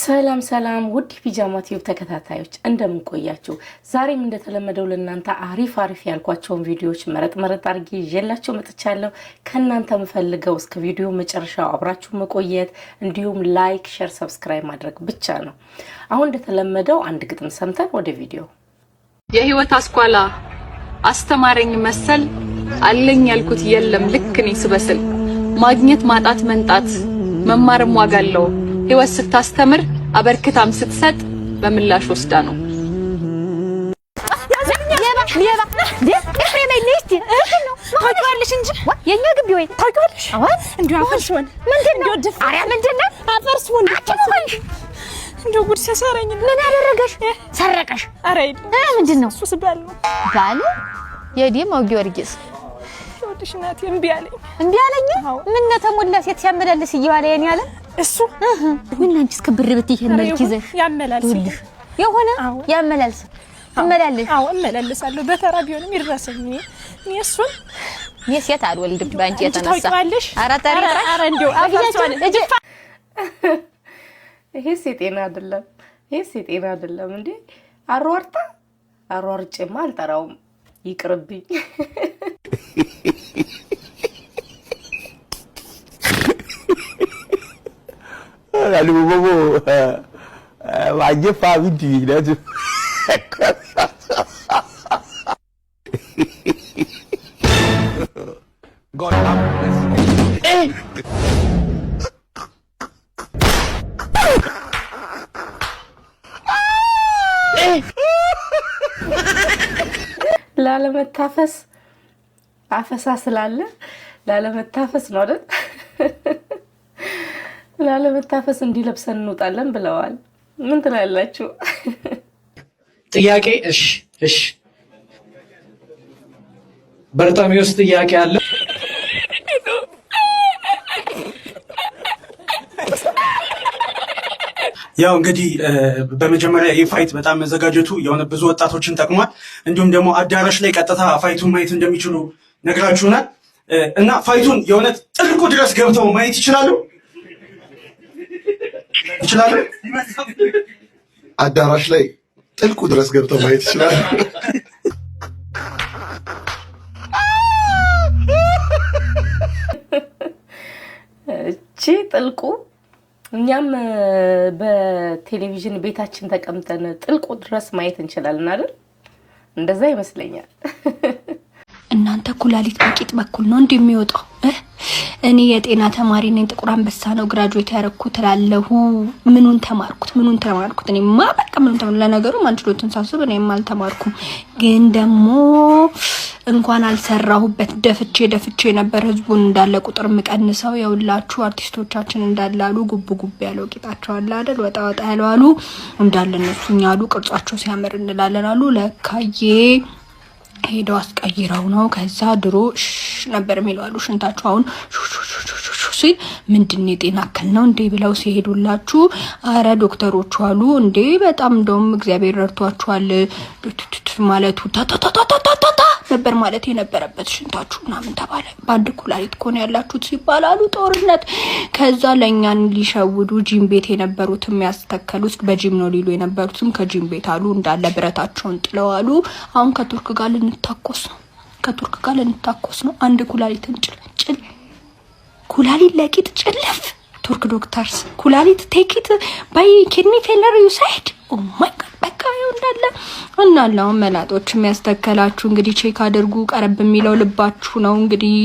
ሰላም ውድ ፒጃማ ቲዩብ ተከታታዮች እንደምን ቆያችሁ? ዛሬም እንደተለመደው ለእናንተ አሪፍ ያልኳቸውን ቪዲዮዎች መረጥ አድርጌ ይዤላችሁ መጥቻለሁ። ከእናንተ የምፈልገው እስከ ቪዲዮ መጨረሻው አብራችሁ መቆየት እንዲሁም ላይክ፣ ሼር፣ ሰብስክራይብ ማድረግ ብቻ ነው። አሁን እንደተለመደው አንድ ግጥም ሰምተን ወደ ቪዲዮ። የህይወት አስኳላ አስተማረኝ መሰል አለኝ ያልኩት የለም ልክ ነኝ ስበስል ማግኘት ማጣት መንጣት መማርም ዋጋ አለው ህይወት ስታስተምር አበርክታም ስትሰጥ በምላሽ ወስዳ ነው። ሌባ ኤፍሬም ልጅ ነው ታውቂዋለሽ እንጂ የኛ ግቢ ወይ ታውቂዋለሽ? አሁን እንዴ አፈርሽውን ምንድነው? አሪያ ምንድነው? አፈርሽውን እንደው ጉድ ሰሰረኝ። ምን ያደረገሽ? ሰረቀሽ? አረ ምንድነው? እሱስ ባል ነው ባል የዲማው ጊዮርጊስ ወድሽ ናት። እምቢ አለኝ ምን ተሞላ ሴት ሲያመላልስ ይዋለ የኔ ያለ እሱ ምን አንቺስ ከብር ብትይ መልክ ይዘሽ ያመላልስልሽ የሆነ ያመላልስ አመላልስ እመላልሳለሁ በተራ ቢሆንም ይረሰኝ እኔ እሱን የሴት አልወልድም ባንቺ የተነሳ አራታሪ እንደው አፍያቸዋል እጂ ይሄ ሴጤና አይደለም እንዴ አሯርጬማ አልጠራውም ይቅርብኝ። Ali bobo waje fa bidi da tu God have mercy. Hey ላለመታፈስ አፈሳ ስላለ ላለመታፈስ ነው አይደል? ላለመታፈስ እንዲለብሰን እንውጣለን ብለዋል። ምን ትላላችሁ? ጥያቄ እሺ በርጣሚውስ ጥያቄ አለ። ያው እንግዲህ በመጀመሪያ ይህ ፋይት በጣም መዘጋጀቱ የሆነ ብዙ ወጣቶችን ጠቅሟል። እንዲሁም ደግሞ አዳራሽ ላይ ቀጥታ ፋይቱን ማየት እንደሚችሉ ነግራችሁናል እና ፋይቱን የሆነ ጥልቁ ድረስ ገብተው ማየት ይችላሉ። አዳራሽ ላይ ጥልቁ ድረስ ገብተው ማየት ይችላል። እቺ ጥልቁ እኛም በቴሌቪዥን ቤታችን ተቀምጠን ጥልቁ ድረስ ማየት እንችላለን አይደል? እንደዛ ይመስለኛል። እናንተ ኩላሊት በቂጥ በኩል ነው እንደሚወጣው። እኔ የጤና ተማሪ ነኝ፣ ጥቁር አንበሳ ነው ግራጁዌት ያረኩት እላለሁ። ምኑን ተማርኩት? እኔማ በቃ ምኑን ተማርኩት? ለነገሩ ማንችሎትን ሳስብ እኔም አልተማርኩም፣ ግን ደግሞ እንኳን አልሰራሁበት ደፍቼ ነበር ህዝቡን እንዳለ ቁጥር መቀንሰው። የውላችሁ አርቲስቶቻችን እንዳላሉ ጉብ ያለው ቂጣቸው አለ አይደል? ወጣ ያለው አሉ እንዳለ እነሱኛ አሉ ቅርጻቸው ሲያምር እንላለን አሉ። ለካዬ ሄዶ አስቀይረው ነው። ከዛ ድሮ ነበር የሚሏሉ ሽንታቸው አሁን ሲል ምንድነው የጤና እክል ነው እንዴ ብለው ሲሄዱላችሁ አረ ዶክተሮቹ አሉ እንዴ በጣም እንደውም እግዚአብሔር ረድቷቸዋል ማለቱ ታታታታታታ ነበር ማለት የነበረበት ሽንታችሁ ምናምን ተባለ። ባንድ ኩላሊት ኮን ያላችሁት ሲባላሉ ጦርነት። ከዛ ለኛን ሊሸውዱ ጂም ቤት የነበሩትም ያስተከሉት በጂም ነው ሊሉ የነበሩትም ከጂም ቤት አሉ እንዳለ ብረታቸውን ጥለዋሉ። አሁን ከቱርክ ጋር ልንታኮስ ነው። አንድ ኩላሊትን ጭል ኩላሊት ለቂጥ ጭልፍ ቱርክ ዶክተርስ ኩላሊት ቴኪት ባይ ኪድኒ ፌለር ዩ ሳይድ ኦ ማይ ጋድ በቃ እናላው መላጦች የሚያስተከላችሁ እንግዲህ ቼክ አድርጉ። ቀረብ የሚለው ልባችሁ ነው እንግዲህ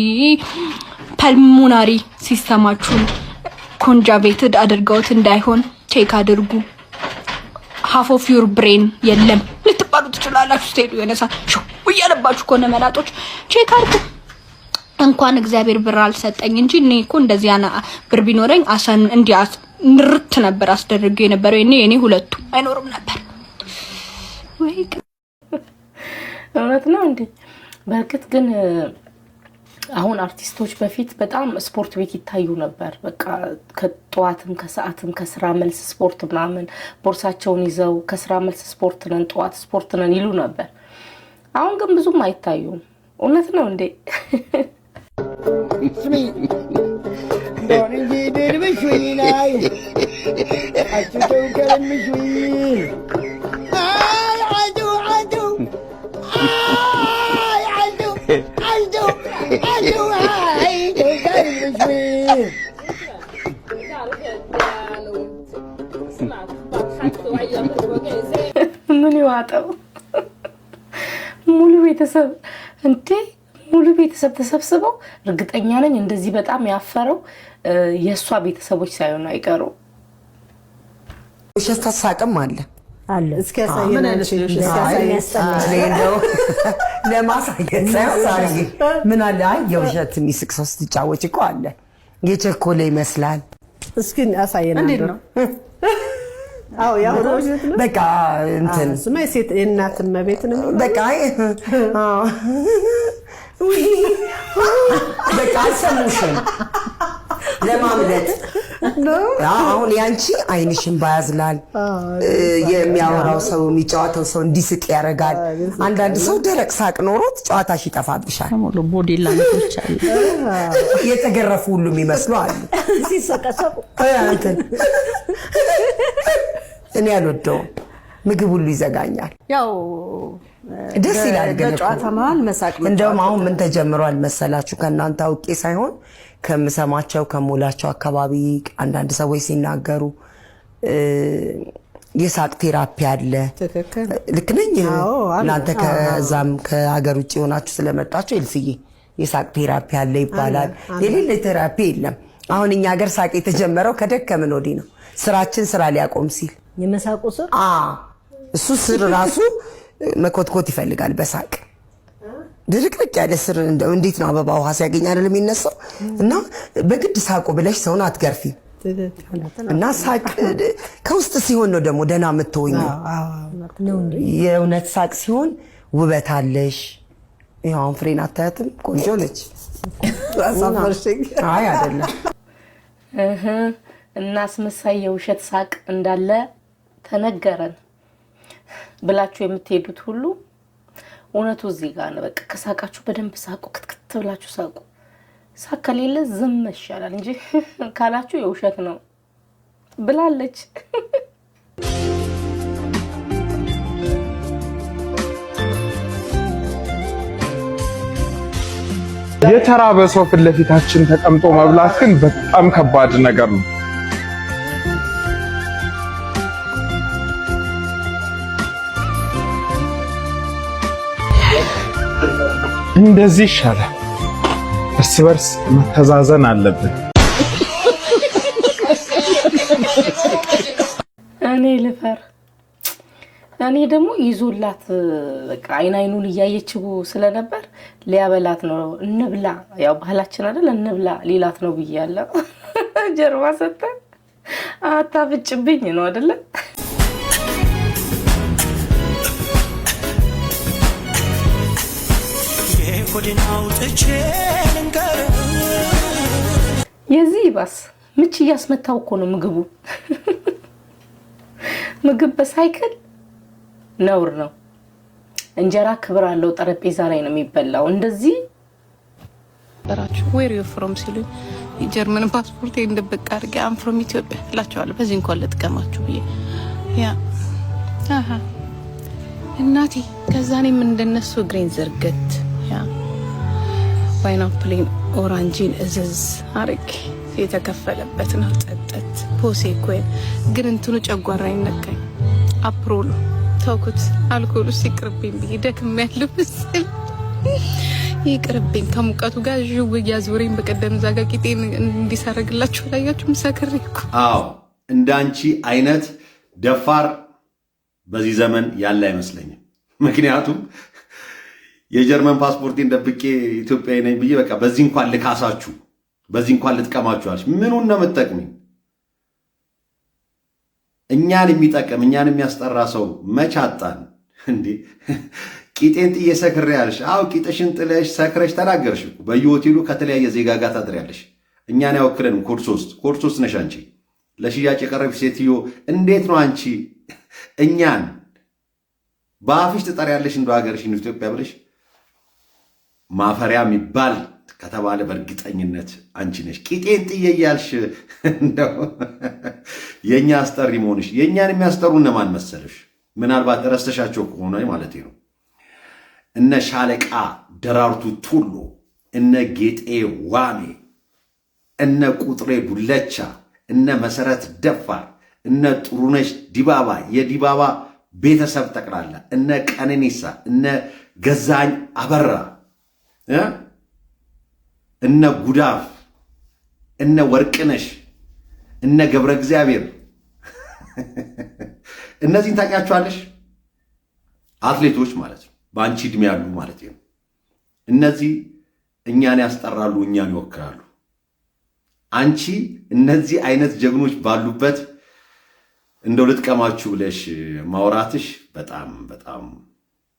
ፐልሞናሪ ሲስተማችሁን ኮንጃቬትድ አድርገውት እንዳይሆን ቼክ አድርጉ። half of your brain የለም ልትባሉ ትችላላችሁ። ስትሄዱ የነሳ ወያለባችሁ ኮነ መላጦች ቼክ አድርጉ። እንኳን እግዚአብሔር ብር አልሰጠኝ እንጂ እኔ እኮ እንደዚህ ያና ብር ቢኖረኝ አሰን እንዲያስ ንርት ነበር አስደርገው የነበረው። እኔ ሁለቱ አይኖርም ነበር ወይ? እውነት ነው እንዴ? በርግጥ ግን አሁን አርቲስቶች በፊት በጣም ስፖርት ቤት ይታዩ ነበር። በቃ ከጧትም ከሰዓትም ከስራ መልስ ስፖርት ምናምን ቦርሳቸውን ይዘው ከስራ መልስ ስፖርት ነን ጧት ስፖርት ነን ይሉ ነበር። አሁን ግን ብዙም አይታዩም። እውነት ነው እንዴ? ምን ይዋጠው ሙሉ ቤተሰብ እንዴ ሙሉ ቤተሰብ ተሰብስበው እርግጠኛ ነኝ እንደዚህ በጣም ያፈረው የሷ ቤተሰቦች ሳይሆኑ አይቀሩ ውሸት ተሳቀም አለ እስከ ሳይነው ለማሳየት ሳይሆን ምን አለ አይ የውሸት የሚስቅ ሰው ስትጫወች እኮ አለ የቸኮለ ይመስላል እስኪ አሳየና እንዴት ነው አው ያው በቃ እንትን ስማይ ሴት እናት መቤት ነው በቃ አዎ በቃ ሰሙሽን ለማምለጥ አሁን ያንቺ አይንሽን ባያዝላል የሚያወራው ሰው የሚጫወተው ሰው እንዲስቅ ያረጋል አንዳንድ ሰው ደረቅ ሳቅ ኖሮት ጨዋታሽ ይጠፋብሻል ሙሉ ቦዲ ላንጎች አለ የተገረፉ ሁሉ የሚመስሉ አሉ ሲሰቀሰቁ እኔ አልወደውም ምግብ ሁሉ ይዘጋኛል ያው ደስ ይላል ግን ጨዋታ መሃል መሳቅ እንደውም አሁን ምን ተጀምሯል መሰላችሁ ከናንተ አውቄ ሳይሆን ከምሰማቸው ከሞላቸው አካባቢ አንዳንድ ሰዎች ሲናገሩ የሳቅ ቴራፒ አለ ትክክል ልክ ነኝ እናንተ ከዛም ከሀገር ውጪ ሆናችሁ ስለመጣችሁ እልፍዬ የሳቅ ቴራፒ አለ ይባላል የሌለ ቴራፒ የለም አሁን እኛ ሀገር ሳቅ የተጀመረው ከደከምን ወዲህ ነው ስራችን ስራ ሊያቆም ሲል የመሳቁ ስር እሱ ስር ራሱ መኮትኮት ይፈልጋል በሳቅ ድርቅርቅ ያለ ስር እንዴት ነው አበባ ውሃ ሲያገኝ አይደለም የሚነሳው እና በግድ ሳቁ ብለሽ ሰውን አትገርፊ እና ሳቅ ከውስጥ ሲሆን ነው ደግሞ ደና የምትሆኚ የእውነት ሳቅ ሲሆን ውበት አለሽ ያው ፍሬን አታያትም ቆንጆ ነች አይ አይደለም እናስመሳይ የውሸት ሳቅ እንዳለ ተነገረን ብላችሁ የምትሄዱት ሁሉ እውነቱ እዚህ ጋር ነው በቃ ከሳቃችሁ በደንብ ሳቁ ክትክት ብላችሁ ሳቁ ሳቅ ከሌለ ዝም ይሻላል እንጂ ካላችሁ የውሸት ነው ብላለች የተራበ ሰው ፊት ለፊታችን ተቀምጦ መብላት ግን በጣም ከባድ ነገር ነው እንደዚህ ይሻላል እርስ በርስ መተዛዘን አለብን እኔ ልፈር እኔ ደግሞ ይዞላት በቃ አይኑን እያየችው ስለነበር ሊያበላት ነው እንብላ ያው ባህላችን አይደል እንብላ ሊላት ነው ብያለሁ ጀርባ ሰጠ አታፍጭብኝ ነው አይደል የዚህ ባስ ምች እያስመታው እኮ ነው ምግቡ ምግብ በሳይክል ነውር ነው እንጀራ ክብር አለው ጠረጴዛ ላይ ነው የሚበላው እንደዚህ በራችሁ where you from ሲሉ የጀርመን ፓስፖርት እንደበቃ አድርጌ I'm from Ethiopia ላቸዋለሁ በዚህ እንኳን ለጥቀማችሁ ብዬ ያ እናቴ ከዛኔም እንደነሱ ግሬን ዘርገት ያ ፓይናፕልን ኦራንጂን እዝዝ አርክ የተከፈለበት ነው ጠጠት ፖሴ ኮይን ግን እንትኑ ጨጓራይ ነካኝ አፕሮሎ ታውቁት አልኮሉ ሲቅርብኝ ቢደክም ያለው ምስል ይቅርብኝ ከሙቀቱ ጋር ጅው ያዞረኝ በቀደም ዛጋቂቴን እንዲሰረግላችሁ ላያችሁ ምሳከሪኩ አዎ እንዳንቺ አይነት ደፋር በዚህ ዘመን ያለ አይመስለኝም ምክንያቱም የጀርመን ፓስፖርቴን ደብቄ ኢትዮጵያዊ ነኝ ብዬ በቃ በዚህ እንኳን ልካሳችሁ በዚህ እንኳን ልጥቀማችሁ አልሽ ምኑን ነው የምትጠቅሚኝ እኛን የሚጠቅም እኛን የሚያስጠራ ሰው መች አጣን እንዴ ቂጤን ጥዬ ሰክሬ ያልሽ አው ቂጥሽን ጥለሽ ሰክረሽ ተናገርሽ በየሆቴሉ ከተለያየ ዜጋ ጋር ታድሪያለሽ እኛን ያወክለን ኮድ 3 ነሽ አንቺ ለሽያጭ የቀረብሽ ሴትዮ እንዴት ነው አንቺ እኛን በአፍሽ ትጠሪያለሽ እንደ ሀገርሽን ኢትዮጵያ ብለሽ ማፈሪያ የሚባል ከተባለ በእርግጠኝነት አንቺ ነሽ ቂጤን ጥዬ ያልሽ እንደው የኛ አስጠሪ መሆንሽ። የኛን የሚያስጠሩ እነማን መሰለሽ? ምናልባት ረስተሻቸው ከሆነ ማለት ነው። እነ ሻለቃ ደራርቱ ቱሉ፣ እነ ጌጤ ዋሜ፣ እነ ቁጥሬ ዱለቻ፣ እነ መሰረት ደፋር፣ እነ ጥሩነሽ ዲባባ፣ የዲባባ ቤተሰብ ጠቅላላ፣ እነ ቀነኒሳ፣ እነ ገዛኝ አበራ፣ እነ ጉዳፍ፣ እነ ወርቅነሽ፣ እነ ገብረ እግዚአብሔር እነዚህን ታውቂያቸዋለሽ? አትሌቶች ማለት ነው፣ በአንቺ ዕድሜ ያሉ ማለት ነው። እነዚህ እኛን ያስጠራሉ፣ እኛን ይወክራሉ። አንቺ እነዚህ አይነት ጀግኖች ባሉበት እንደው ልጥቀማችሁ ብለሽ ማውራትሽ በጣም በጣም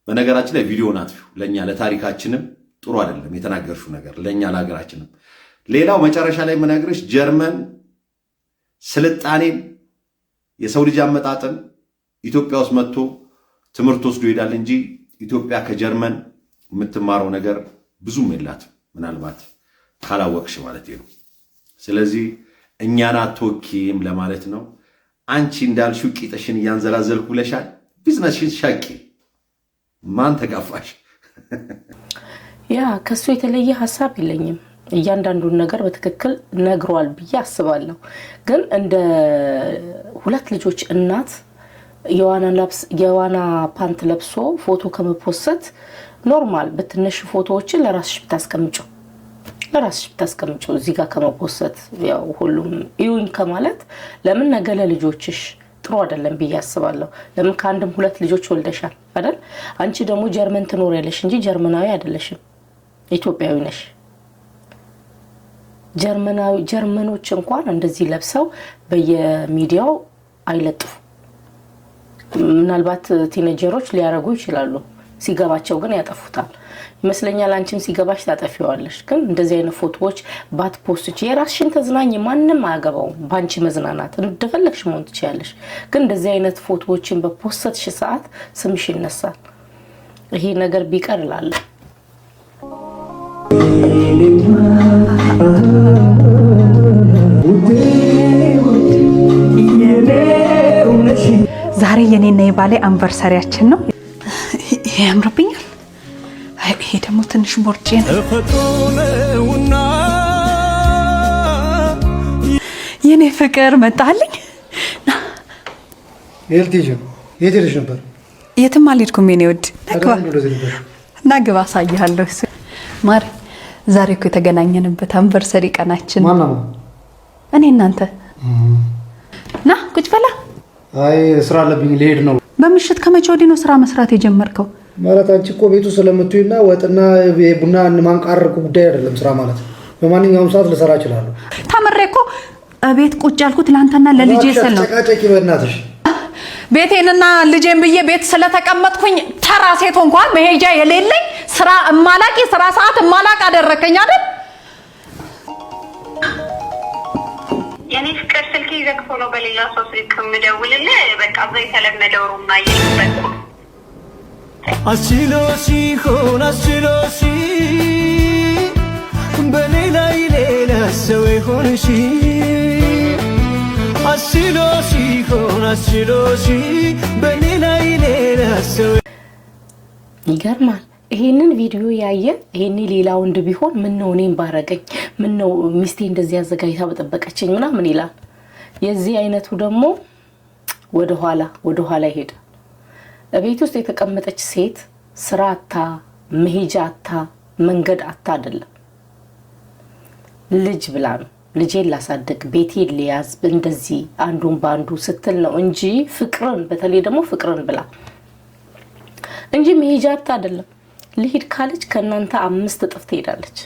በነገራችን ላይ ቪዲዮን አጥፊው ለኛ ለታሪካችንም ጥሩ አይደለም የተናገርሽው ነገር ለኛ ለሀገራችንም። ሌላው መጨረሻ ላይ የምነግርሽ ጀርመን ስልጣኔን የሰው ልጅ አመጣጥን ኢትዮጵያ ውስጥ መጥቶ ትምህርት ወስዶ ይሄዳል እንጂ ኢትዮጵያ ከጀርመን የምትማረው ነገር ብዙም የላትም። ምናልባት ካላወቅሽ ማለት ነው። ስለዚህ እኛን አትወኪም ለማለት ነው። አንቺ እንዳልሽው ቂጥሽን እያንዘላዘልኩ ብለሻል። ቢዝነስሽን ሻቂ። ማን ተጋፋሽ? ያ ከሱ የተለየ ሀሳብ የለኝም። እያንዳንዱን ነገር በትክክል ነግሯል ብዬ አስባለሁ። ግን እንደ ሁለት ልጆች እናት የዋና ፓንት ለብሶ ፎቶ ከመፖሰት ኖርማል በትንሽ ፎቶዎችን ለራስሽ ብታስቀምጪው እዚህ ጋር ከመፖሰት ያው ሁሉም ይሁን ከማለት ለምን ነገ ለልጆችሽ ጥሩ አይደለም ብዬ አስባለሁ። ለምን ከአንድም ሁለት ልጆች ወልደሻል አይደል? አንቺ ደግሞ ጀርመን ትኖሪያለሽ እንጂ ጀርመናዊ አይደለሽም፣ ኢትዮጵያዊ ነሽ። ጀርመኖች እንኳን እንደዚህ ለብሰው በየሚዲያው አይለጥፉ። ምናልባት ቲኔጀሮች ሊያረጉ ይችላሉ፣ ሲገባቸው ግን ያጠፉታል ይመስለኛል። አንቺም ሲገባሽ ታጠፊዋለሽ። ግን እንደዚህ አይነት ፎቶዎች ባትፖስቺ የራስሽን ተዝናኝ፣ ማንንም አያገባውም። ባንቺ መዝናናት እንደፈለግሽ መሆን ትችያለሽ። ግን እንደዚህ አይነት ፎቶዎችን በፖስትሽ ሰዓት ስምሽ ይነሳል። ይሄ ነገር ቢቀር እላለሁ። ዛሬ የኔና የባሌ አንቨርሰሪያችን ነው። ይሄ ያምርብኛል። ይሄ ደግሞ ትንሽ ቦርጬ ነው። የኔ ፍቅር መጣልኝ። የት ሄደሽ ነበር? የትም አልሄድኩም የኔ ውድ። እና ግባ አሳይሃለሁ። ማር ዛሬ እኮ የተገናኘንበት አንቨርሰሪ ቀናችን። ማነው? እኔ እናንተ ና ቁጭ በላ። አይ ስራ አለብኝ ልሄድ ነው። በምሽት ከመቼ ወዲህ ነው ስራ መስራት የጀመርከው? ማለት አንቺ እኮ ቤቱ ስለምትይና ወጥና ቡና ማንቃረቁ ጉዳይ አይደለም ስራ ማለት። በማንኛውም ሰዓት ልሰራ እችላለሁ። ተመሬ እኮ ቤት ቁጭ ያልኩት ላንተና ለልጄ ስል ነው። ጨቃጨቂ በእናትሽ። ቤቴንና ልጄን ብዬ ቤት ስለተቀመጥኩኝ ተራ ሴት እንኳን መሄጃ የሌለኝ ስራ እማላቂ ስራ ሰዓት እማላቅ አደረከኝ አይደል? የኔ ፍቅር ስልክ ይዘግቶ ነው በሌላ ሰው ስልክ የምደውልልህ። በቃ እዛ የተለመደው ሩም ላይ እየጠበቅኩ አስችሎሽ ሆን አስችሎሽ በኔ ላይ ሌላ ሰው ይሆንሽ አስችሎሽ ሆን አስችሎሽ በኔ ላይ ሌላ ሰው። ይገርማል። ይሄንን ቪዲዮ ያየ ይሄኔ ሌላ ወንድ ቢሆን ምን ነው እኔም ባረገኝ፣ ምን ነው ሚስቴ እንደዚህ አዘጋጅታ በጠበቀችኝ ምናምን ይላል። የዚህ አይነቱ ደግሞ ወደ ኋላ ይሄዳል። ቤት ውስጥ የተቀመጠች ሴት ስራ አታ መሄጃ አታ መንገድ አታ አይደለም፣ ልጅ ብላ ነው። ልጄን ላሳደግ ቤቴን ሊያዝ እንደዚህ አንዱን ባንዱ ስትል ነው እንጂ ፍቅርን በተለይ ደግሞ ፍቅርን ብላ እንጂ መሄጃ አታ አይደለም። ልሂድ ካለች ከእናንተ 5 እጥፍ ትሄዳለች።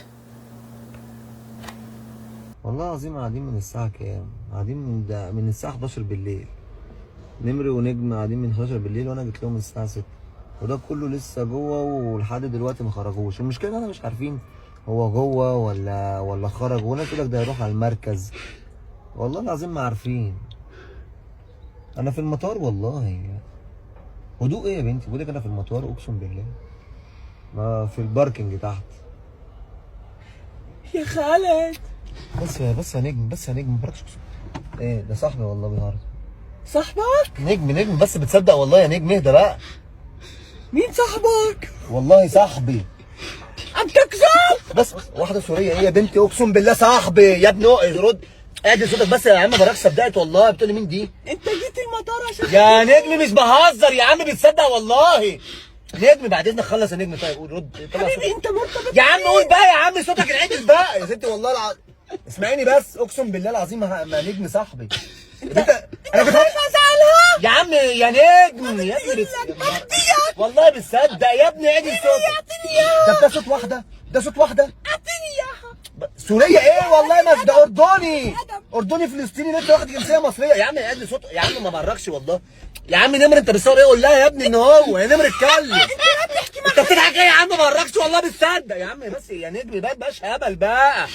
والله العظيم قاعدين من الساعة كام؟ قاعدين من الساعة 11 بالليل. نمري ونجم قاعدين من 11 بالليل وانا جيت لهم من الساعة 6. وده كله لسه جوه ولحد دلوقتي ما خرجوش. المشكلة انا مش عارفين هو جوه ولا خرج. وناس تقول لك ده هيروح على المركز. والله العظيم ما عارفين. انا في المطار والله. هدوء ايه يا بنتي؟ بقول لك انا في المطار اقسم بالله. ما في الباركنج تحت. يا خالد بس يا نجم، بس يا نجم، مباركش. ايه ده صاحبي والله بيهرب. صاحبك؟ نجم بس بتصدق والله يا نجم اهدى بقى. مين صاحبك؟ والله صاحبي. انت كذاب. بس واحده سوريه ايه يا بنتي اقسم بالله صاحبي يا ابني رد اعدل صوتك بس يا عم براك صدقت والله بتقولي مين دي؟ انت جيت المطار عشان يا نجم مش بهزر يا عم بتصدق والله. نجم بعد اذنك خلص يا نجم طيب قول رد. حبيبي انت مرتبط يا عم قول بقى يا عم صوتك العدل بقى يا ستي والله اسمعيني بس اقسم بالله العظيم ما نجم صاحبي. انت انا كنت هزعلها يا عم يا نجم يا ابني والله بتصدق يا ابني عدل صوتك. ده صوت واحده اعطيني اياها. سوريه ايه والله ما ده اردني فلسطيني لسه واخد جنسيه مصريه يا عم عدل صوت يا عم ما بركش والله. يا عم نمر انت بتصور ايه قول لها يا ابني ان هو يا نمر اتكلم. انت بتضحك ايه يا عم ما بركش والله بتصدق يا عم بس يا نجم بقى باش هبل بقى.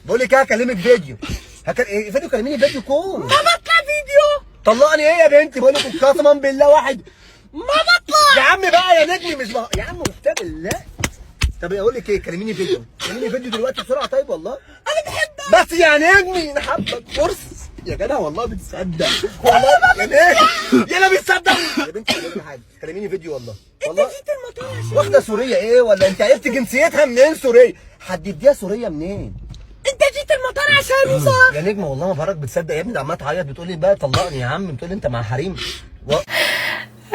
بقول لك ايه هكلمك فيديو فيديو كلميني فيديو كول. ما بطلع فيديو. طلقني ايه يا بنتي بقول لك قسما بالله واحد ما بطلع يا عم بقى يا نجمي مش يا عم مفتاح بالله. طب اقول لك ايه كلميني فيديو دلوقتي بسرعه طيب والله انا بحبك بس يا نجمي انا حابك فرص يا جدع والله بتصدق والله يا نجم يا لا بتصدق يا بنتي اقول حاجه كلميني فيديو والله انت جيت المطار عشان واحده سوريه ايه ولا انت عرفت جنسيتها منين سوريه؟ هتديها سوريه منين؟ انت جيت المطار عشاني صح؟ يا نجم والله ما برك بتصدق يا ابني ده عماله تعيط بتقول لي بقى طلقني يا عم بتقول لي انت مع حريم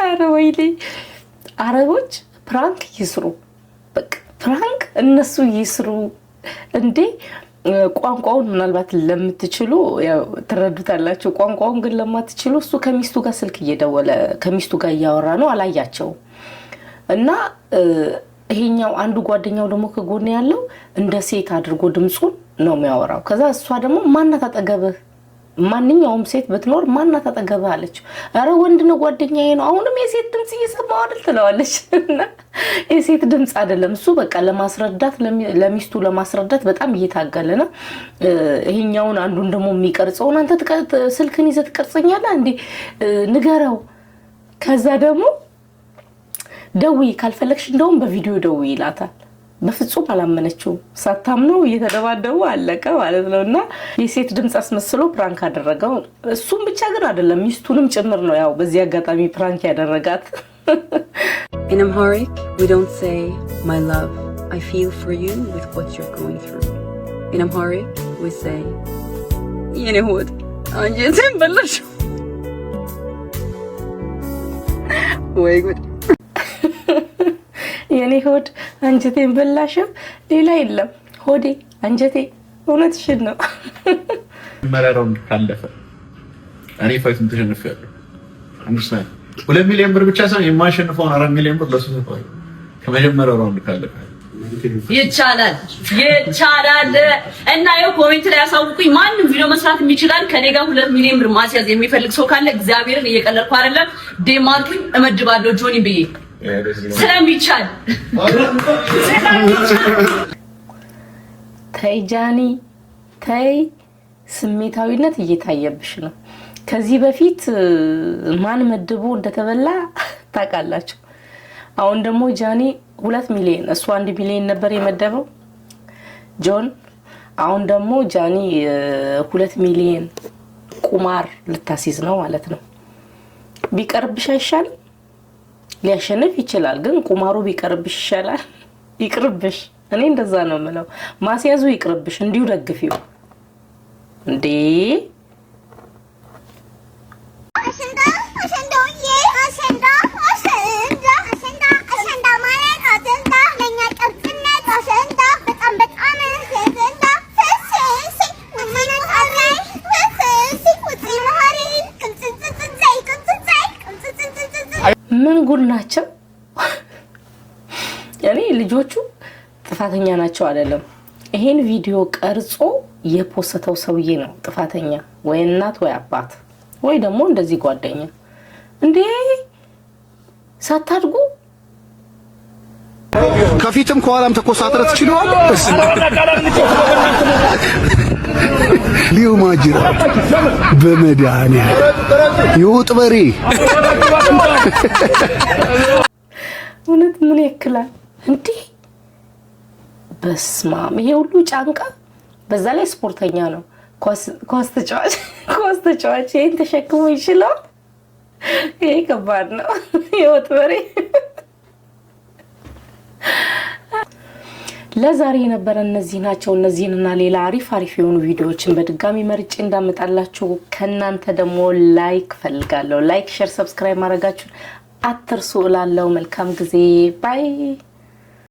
ኧረ ወይኔ አረቦች ፕራንክ ይስሩ በቃ ፕራንክ እነሱ ይስሩ እንዴ ቋንቋውን ምናልባት ለምትችሉ ያው ትረዱታላችሁ ቋንቋውን ግን ለማትችሉ እሱ ከሚስቱ ጋር ስልክ እየደወለ ከሚስቱ ጋር ያወራ ነው አላያቸው እና ይሄኛው አንዱ ጓደኛው ደግሞ ከጎን ያለው እንደ ሴት አድርጎ ድምጹን ነው የሚያወራው ከዛ እሷ ደግሞ ማናት አጠገብህ ማንኛውም ሴት ብትኖር ማናት አጠገብህ አለች አረ ወንድ ነው ጓደኛዬ ነው አሁንም የሴት ድምጽ እየሰማው አይደል ትለዋለች የሴት ድምጽ አይደለም እሱ በቃ ለማስረዳት ለሚስቱ ለማስረዳት በጣም እየታገለ ነው ይሄኛውን አንዱን ደግሞ የሚቀርጸው አንተ ስልክን ይዘህ ትቀርጸኛለህ እንዴ ንገረው ከዛ ደግሞ ደውይ ካልፈለክሽ እንደውም በቪዲዮ ደውይ ይላታል በፍጹም አላመነችው ሳታምነው እየተደባደቡ አለቀ ማለት ነውና የሴት ድምጽ አስመስሎ ፕራንክ አደረገው እሱም ብቻ ግን አይደለም ሚስቱንም ጭምር ነው ያው በዚህ አጋጣሚ ፕራንክ ያደረጋት In Amharic we don't say my love I feel for you with what you're going through In Amharic we say የኔ ሆድ አንጀቴን በላሽ ወይ ጉድ የኔ ሆድ አንጀቴን በላሽው ሌላ የለም ሆዴ አንጀቴ እውነትሽን ነው መራራውን ካለፈ እኔ ፋይቱን ተሸንፌያለሁ አንደርስታንድ 2 ሚሊዮን ብር ብቻ ሳይሆን የማሸንፈው 4 ሚሊዮን ብር ለሱ ተፋይ ከመጀመሪያው ራውንድ ካለፈ ይቻላል እና ይኸው ኮሜንት ላይ ያሳውቁኝ ማንንም ቪዲዮ መስራት የሚችላል ከኔ ጋር 2 ሚሊዮን ብር ማስያዝ የሚፈልግ ሰው ካለ እግዚአብሔርን እየቀለድኩ አይደለም ዴማርኩኝ እመድባለሁ ጆኒ ብዬ ስለሚቻል ተይ ጃኒ ተይ ስሜታዊነት እየታየብሽ ነው ከዚህ በፊት ማን መድቦ እንደተበላ ታውቃላችሁ አሁን ደግሞ ጃኒ 2 ሚሊዮን እሱ 1 ሚሊዮን ነበር የመደበው ጆን አሁን ደግሞ ጃኒ 2 ሚሊዮን ቁማር ልታሲዝ ነው ማለት ነው ቢቀርብሽ አይሻል ሊያሸንፍ ይችላል ግን ቁማሩ ቢቀርብሽ ይሻላል ይቅርብሽ እኔ እንደዛ ነው የምለው ማስያዙ ይቅርብሽ እንዲሁ ደግፊው እንዴ ምን ጉድ ናቸው ያኔ ልጆቹ ጥፋተኛ ናቸው አይደለም ይሄን ቪዲዮ ቀርጾ የፖስተው ሰውዬ ነው ጥፋተኛ ወይ እናት ወይ አባት ወይ ደግሞ እንደዚህ ጓደኛ እንዴ ሳታድጉ ከፊትም ከኋላም ተኮሳትረ ትችላለህ ሊዮ ማጅራ በመድኃኒያ ይውጥ በሬ እውነት ምን ያክላል እንዴ በስማም ይሄ ሁሉ ጫንቃ በዛ ላይ ስፖርተኛ ነው ኳስ ተጫዋች ይሄን ተሸክሞ ይችላል? ይሄ ከባድ ነው። የወጥ በሬ ለዛሬ የነበረ እነዚህ ናቸው። እነዚህንና ሌላ አሪፍ የሆኑ ቪዲዮዎችን በድጋሚ መርጬ እንዳመጣላችሁ ከናንተ ደግሞ ላይክ ፈልጋለሁ። ላይክ፣ ሼር፣ ሰብስክራይብ ማድረጋችሁን አትርሱ እላለሁ። መልካም ጊዜ ባይ